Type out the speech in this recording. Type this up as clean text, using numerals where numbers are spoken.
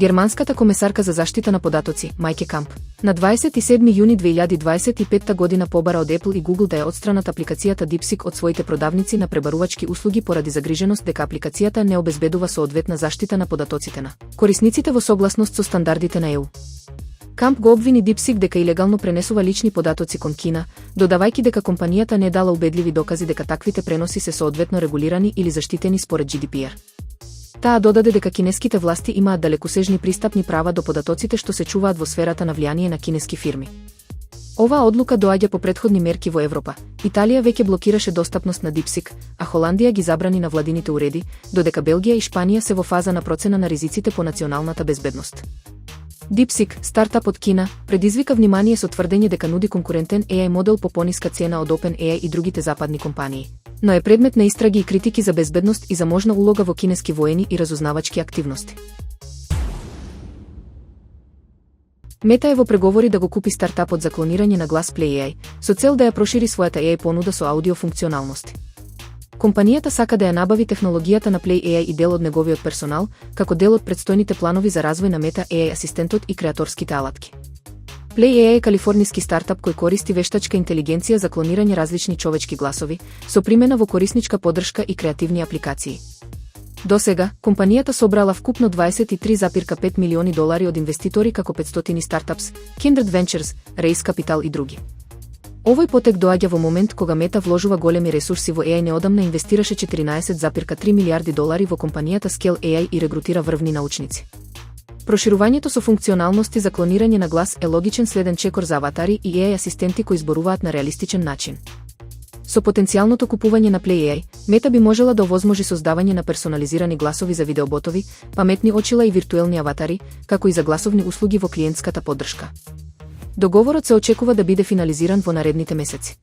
Германската комесарка за заштита на податоци, Мајке Камп, на 27 јуни 2025 година побара од Apple и Google да ја отстранат апликацијата DeepSeek од своите продавници на пребарувачки услуги поради загриженост дека апликацијата не обезбедува соодветна заштита на податоците на корисниците во согласност со стандардите на EU. Камп го обвини DeepSeek дека илегално пренесува лични податоци кон Кина, додавајќи дека компанијата не дала убедливи докази дека таквите преноси се соодветно регулирани или заштитени според GDPR. Таа додаде дека кинеските власти имаат далекосежни пристапни права до податоците што се чуваат во сферата на влијание на кинески фирми. Оваа одлука доаѓа по претходни мерки во Европа. Италија веќе блокираше достапност на DeepSeek, а Холандија ги забрани на владините уреди, додека Белгија и Шпанија се во фаза на процена на ризиците по националната безбедност. DeepSeek, стартап од Кина, предизвика внимание со тврдење дека нуди конкурентен AI модел по пониска цена од OpenAI и другите западни компании, но е предмет на истраги и критики за безбедност и за можна улога во кинески воени и разузнавачки активности. Мета е во преговори да го купи стартапот за клонирање на глас Play AI, со цел да ја прошири својата AI понуда со аудио функционалности. Компанијата сака да ја набави технологијата на Play AI и дел од неговиот персонал, како дел од претстојните планови за развој на Meta AI асистентот и креаторските алатки. Play AI е калифорниски стартап кој користи вештачка интелигенција за клонирање различни човечки гласови, со примена во корисничка поддршка и креативни апликации. До сега, компанијата собрала вкупно $23,5 милиони од инвеститори како 500 стартапс, Kindred Ventures, Race Capital и други. Овој потек доаѓа во момент кога Мета вложува големи ресурси во AI. Неодамна инвестираше $14,3 милиарди во компанијата Scale AI и регрутира врвни научници. Проширувањето со функционалности за клонирање на глас е логичен следен чекор за аватари и AI асистенти кои зборуваат на реалистичен начин. Со потенцијалното купување на Play AI, Мета би можела да овозможи создавање на персонализирани гласови за видеоботови, паметни очила и виртуелни аватари, како и за гласовни услуги во клиентската поддршка. Договорот се очекува да биде финализиран во наредните месеци.